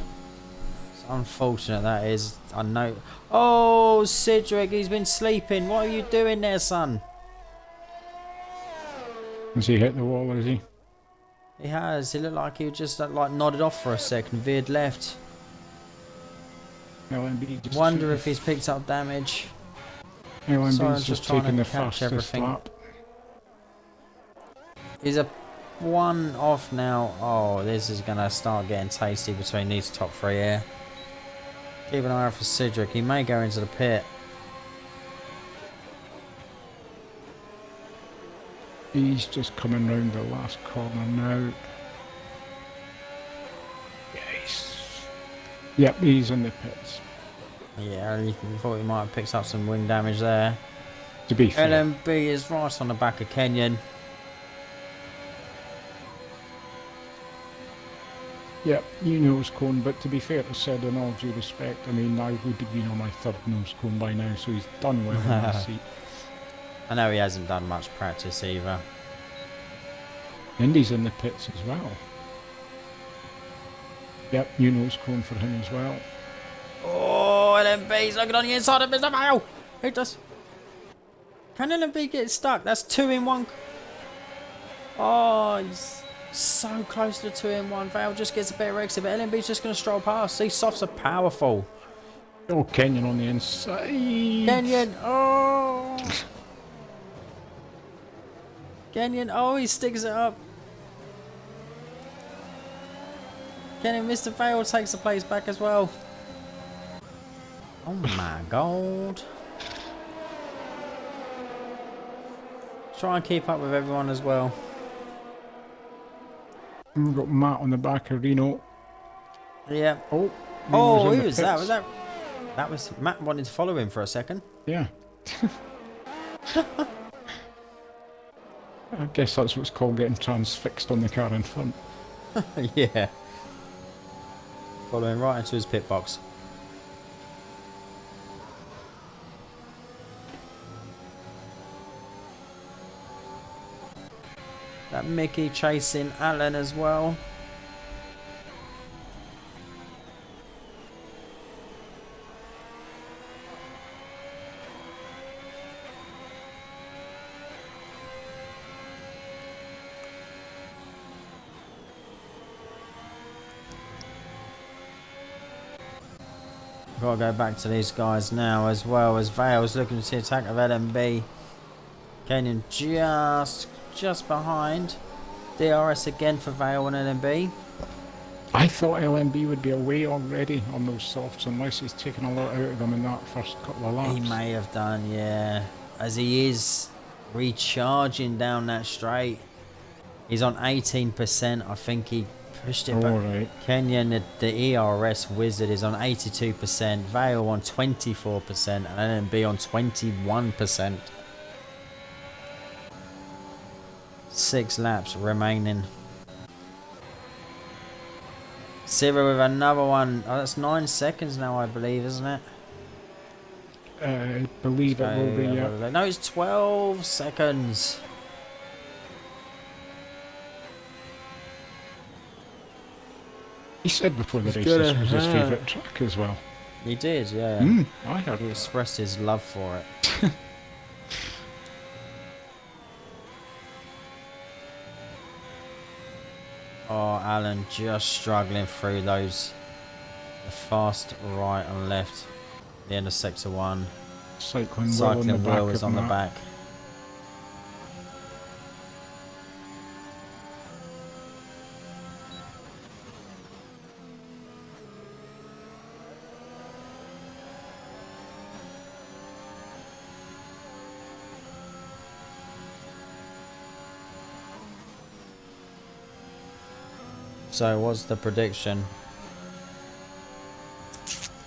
It's unfortunate that is. I know. Oh, Cedric, he's been sleeping. What are you doing there, son? Has he hit the wall, has he? He has. He looked like he just like nodded off for a second, veered left. LMB just Wonder if he's picked up damage. LMB's Sorry, I'm just just trying taking to the catch fastest everything. lap. He's a 1 off now. Oh, this is going to start getting tasty between these top 3 here. Keep an eye out for Cedric. He may go into the pit. He's just coming round the last corner now. Yep, he's in the pits. Yeah, you thought he might have picked up some wing damage there. To be fair. LMB is right on the back of Kenyon. Yeah, you nose cone, but to be fair to said, in all due respect, I mean, I would have been on my third nose cone by now, so he's done well in my seat. I know he hasn't done much practice either. And he's in the pits as well. Yep, new nose cone for him as well. Oh, LMB's looking on the inside of Mr. Vale. It does. Can LMB get stuck? That's 2 in 1. Oh, he's so close to 2 in 1. Vale just gets a better exit, but LMB's just going to stroll past. These softs are powerful. Oh, Kenyon on the inside. Kenyon, oh. Kenyon, oh, he sticks it up. Kenyon, Mr. Vale takes the place back as well. Oh my god. Try and keep up with everyone as well. We've got Matt on the back of Reno. Yeah. Oh, who was that? That was Matt wanted to follow him for a second. Yeah. I guess that's what's called getting transfixed on the car in front. Yeah. Following right into his pit box. That Mickey chasing Alan as well. Got to go back to these guys now as well, as Vale's looking to the attack of LMB. Kenyon just behind. DRS again for Vale and LMB. I thought LMB would be away already on those softs unless he's taken a lot out of them in that first couple of laps. He may have done, yeah. As he is recharging down that straight. He's on 18%. I think he pushed it back. Right. Kenyon, the ERS wizard, is on 82%. Vale on 24%. And LMB on 21%. 6 laps remaining. Cyril with another one. Oh, that's 9 seconds now, I believe, isn't it? I believe it will be, yeah. No, it's 12 seconds. He said before the race this was his favourite track as well. He did, yeah. I heard He expressed his love for it. Oh, Alan just struggling through those. The fast right and left. The end of sector 1. Cycling Wheel is on the back. So what's the prediction?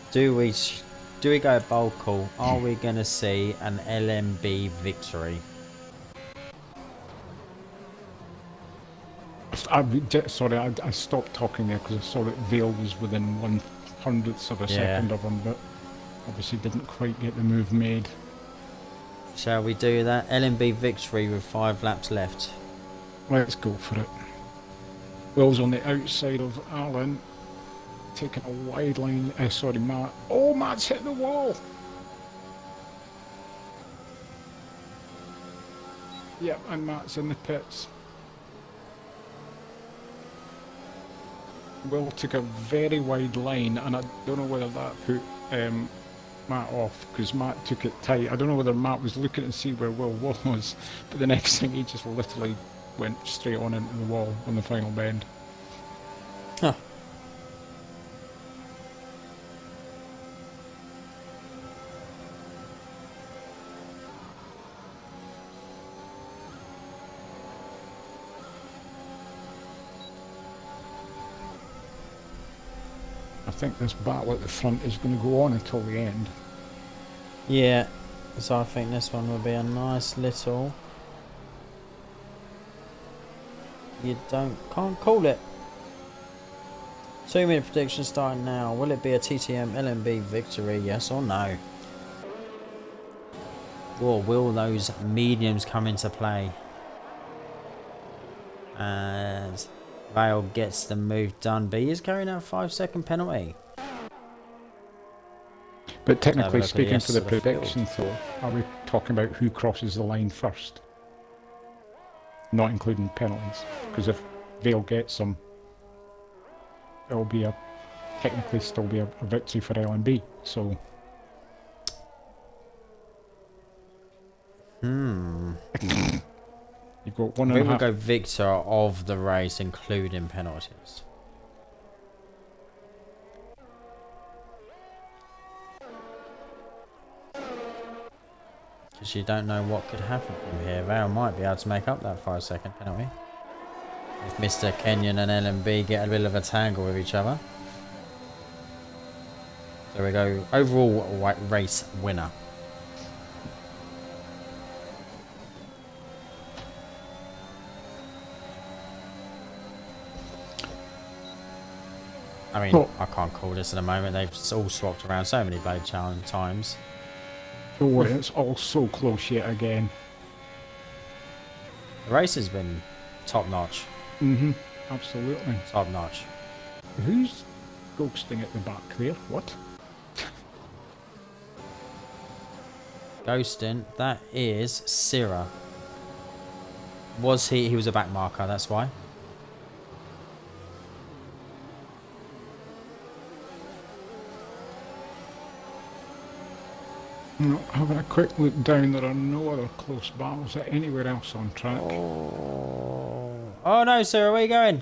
Do we go bold call? Are we going to see an LMB victory? I stopped talking there because I saw that Vale was within 1/100th of a second of him, but obviously didn't quite get the move made. Shall we do that? LMB victory with 5 laps left. Let's go for it. Will's on the outside of Alan, taking a wide line. Matt. Oh, Matt's hit the wall. Yep, and Matt's in the pits. Will took a very wide line, and I don't know whether that put Matt off, because Matt took it tight. I don't know whether Matt was looking to see where Will was, but the next thing he just literally went straight on into the wall on the final bend. Huh. I think this battle at the front is going to go on until the end. Yeah, so I think this one will be a nice little... You can't call it. 2-minute prediction starting now. Will it be a TTM LMB victory? Yes or no? Or will those mediums come into play? As Vale gets the move done, but he is carrying out a 5-second penalty. But technically look at the speaking, rest for the of the prediction, though, are we talking about who crosses the line first? Not including penalties. Because if Vale gets them, it'll be technically still be a victory for LMB. So. You've got one and a We will half. go victor of the race, including penalties. Because you don't know what could happen from here. Vale might be able to make up that 5-second penalty. If Mr. Kenyon and LMB get a bit of a tangle with each other. There we go. Overall race winner. I mean, I can't call this at the moment. They've all swapped around so many blade times. Don't worry, it's all so close yet again. The race has been top notch. Absolutely. Top notch. Who's ghosting at the back there? What? Ghosting, that is Syrah. Was he was a back marker, that's why. Having a quick look down, there are no other close battles anywhere else on track. Oh no, Syrah, where are you going?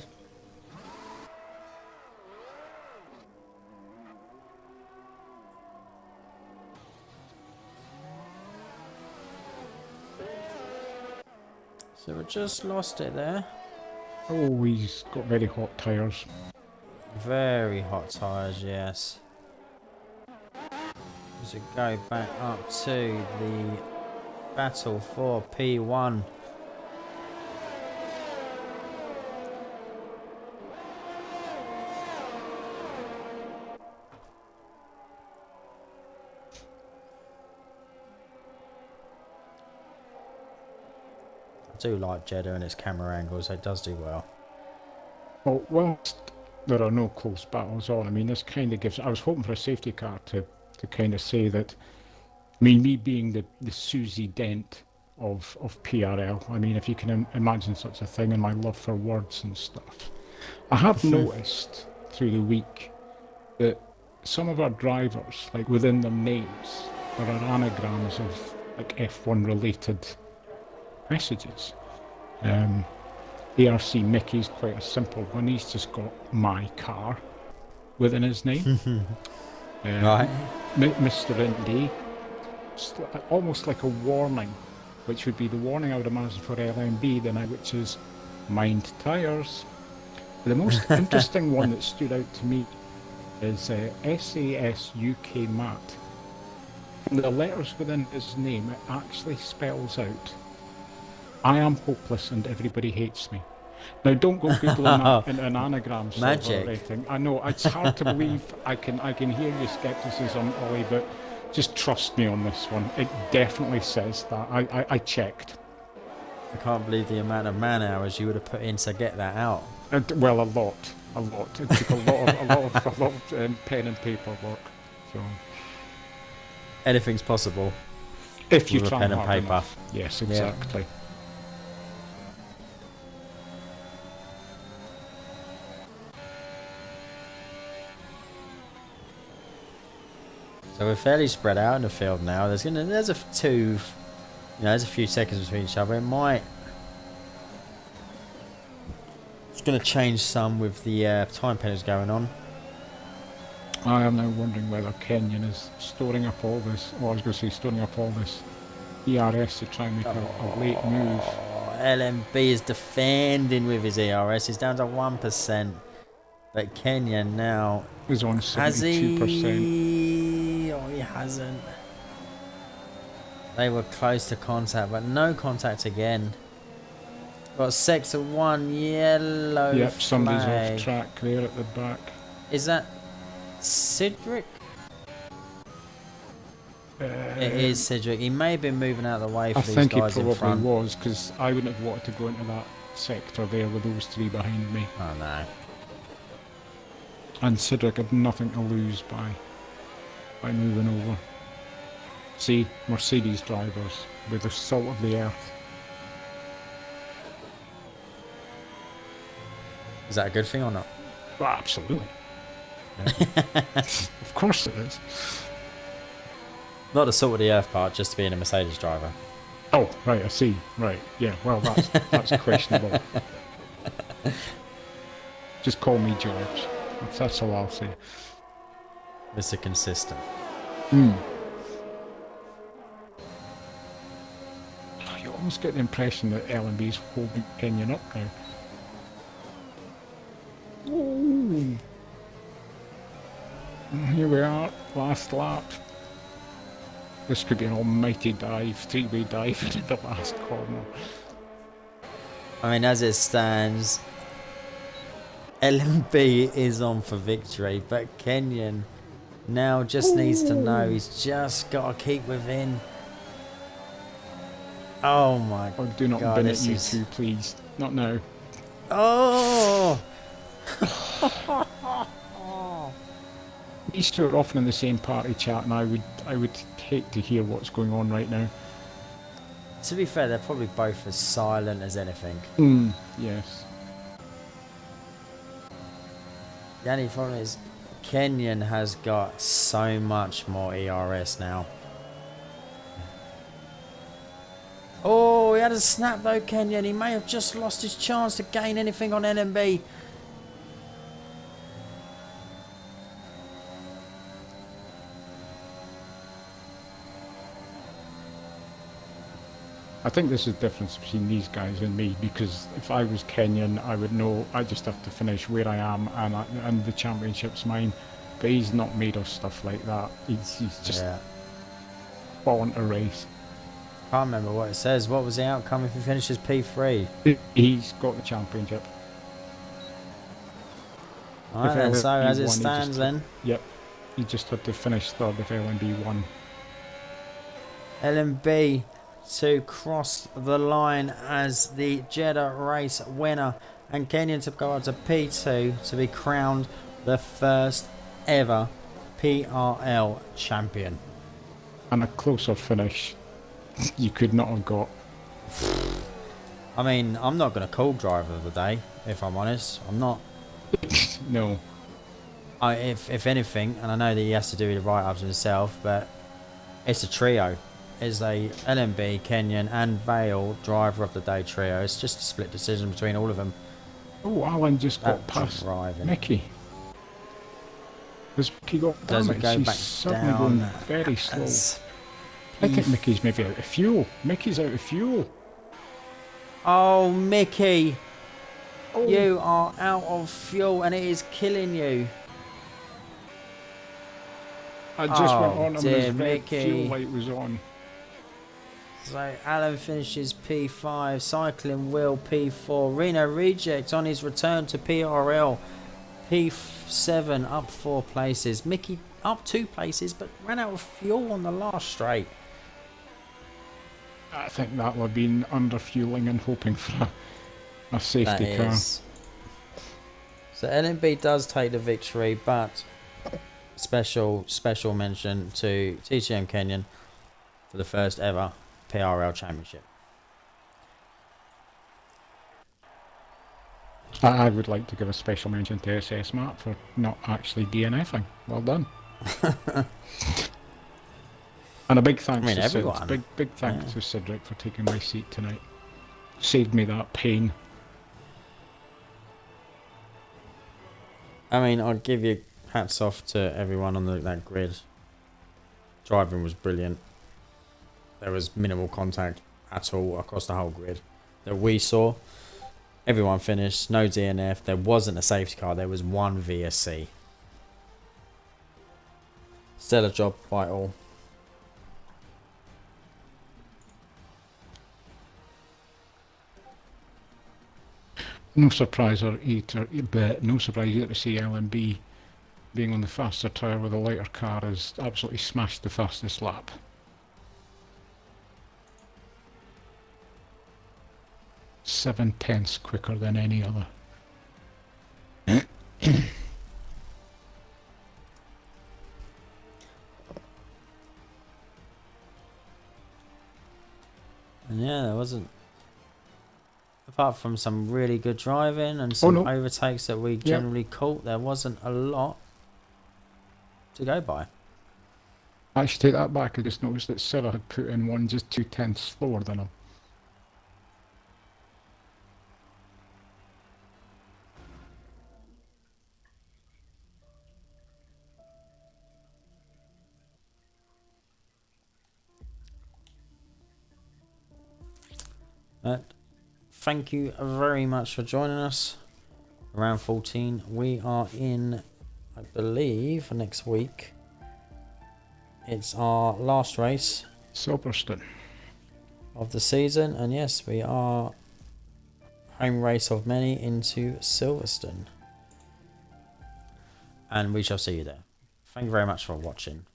So we just lost it there. Oh, he's got very hot tyres. Very hot tyres, yes. As we go back up to the battle for P1. I do like Jeddah and its camera angles, it does do well. Well, whilst there are no close battles on, I mean, this kind of gives... I was hoping for a safety car to kind of say that... I mean, me being the Susie Dent of PRL, I mean, if you can imagine such a thing, and my love for words and stuff. I have noticed through the week that some of our drivers, like within their names, there are anagrams of like F1 related messages. ARC Mickey's quite a simple one. He's just got my car within his name. Right. Mr. Indy, almost like a warning, which would be the warning I would imagine for LMB, which is mind tyres. The most interesting one that stood out to me is SAS UK Matt. From the letters within his name, it actually spells out, I am hopeless and everybody hates me. Now don't go Googling an anagram server or anything. I know, it's hard to believe. I can hear your skepticism, Ollie, but just trust me on this one. It definitely says that. I checked. I can't believe the amount of man hours you would have put in to get that out. Well, a lot. It took a lot of pen and paper work. So anything's possible. If you with try pen and hard paper. Enough. Yes, exactly. Yeah. So we're fairly spread out in the field now. There's a few seconds between each other. It's going to change some with the time penalties going on. I am now wondering whether Kenyon is storing up all this. Well, I was going to say storing up all this ERS to try and make a late move. LMB is defending with his ERS. He's down to 1%. But Kenyon now is on 72%. Oh, he hasn't. They were close to contact, but no contact again. Got sector 1 yellow. Yep, somebody's flag. off track there at the back. Is that Cedric? It is Cedric. He may have been moving out of the way for I these think he guys in probably front. was, because I wouldn't have wanted to go into that sector there with those three behind me. Oh no. And Cedric had nothing to lose by moving over. See, Mercedes drivers with the salt of the earth. Is that a good thing or not? Well, absolutely. Of course it is. Not the salt of the earth part, just to being a Mercedes driver. Oh, right, I see. Right, yeah, well, that's questionable. Just call me George. That's all I'll say. Mr. Consistent. You almost get the impression that L&B is holding Kenyon up now. Ooh. And here we are, last lap. This could be an almighty dive, three-way dive into the last corner. I mean, as it stands, LMB is on for victory, but Kenyon now just needs to know he's just got to keep within. Oh my Oh, do not God, bin it, this you is... two, please. Not now. Oh! These two are often in the same party chat, and I would hate to hear what's going on right now. To be fair, they're probably both as silent as anything. Yes. The only problem is Kenyon has got so much more ERS now. Oh, he had a snap though, Kenyon. He may have just lost his chance to gain anything on NMB. I think this is the difference between these guys and me, because if I was Kenyan, I would know I just have to finish where I am, and the championship's mine. But he's not made of stuff like that. He's just born to race. Can't remember what it says. What was the outcome if he finishes P3? He's got the championship. Alright then, so LNB as it won, stands then, Yep. He just had to finish third if LNB won. LMB to cross the line as the Jeddah race winner, and Kenyon to go up to P2 to be crowned the first ever PRL champion. And a closer finish you could not have got. I mean, I'm not going to call driver of the day, if I'm honest. I'm not. No. If anything, and I know that he has to do the write-ups himself, but it's a trio. It's a LMB, Kenyon and Vale driver of the day trio. It's just a split decision between all of them. Oh, Alan just got That past driving. Mickey. Has Mickey got Does it damage? go He's back suddenly down? going very slow. I think Mickey's maybe out of fuel. Mickey's out of fuel. Oh, Mickey. Oh. You are out of fuel and it is killing you. I just went on and dear his red Mickey. fuel light was on. So Alan finishes P5, Cycling Will P4, Reno Reject on his return to PRL, P7 up 4 places, Mickey up 2 places but ran out of fuel on the last straight. I think that would have been under fueling and hoping for a safety car. So LMB does take the victory, but special mention to TCM Kenyon for the first ever PRL championship. I would like to give a special mention to SS Matt for not actually DNFing. Well done. And a big thanks to everyone. Cedric. Big thanks to Cedric for taking my seat tonight. Saved me that pain. I mean, I'd give you hats off to everyone on that grid. Driving was brilliant. There was minimal contact at all across the whole grid that we saw. Everyone finished, no DNF. There wasn't a safety car, there was one VSC. Stellar job by all. No surprise either to see LMB being on the faster tyre with a lighter car has absolutely smashed the fastest lap. Seven-tenths quicker than any other. And yeah, there wasn't, apart from some really good driving and some overtakes that we generally caught, there wasn't a lot to go by. I should take that back. I just noticed that Sarah had put in one just 2/10 slower than him. Thank you very much for joining us. Round 14. We are in, I believe, next week. It's our last race, Silverstone, of the season, and yes, we are home race of many into Silverstone. And we shall see you there. Thank you very much for watching.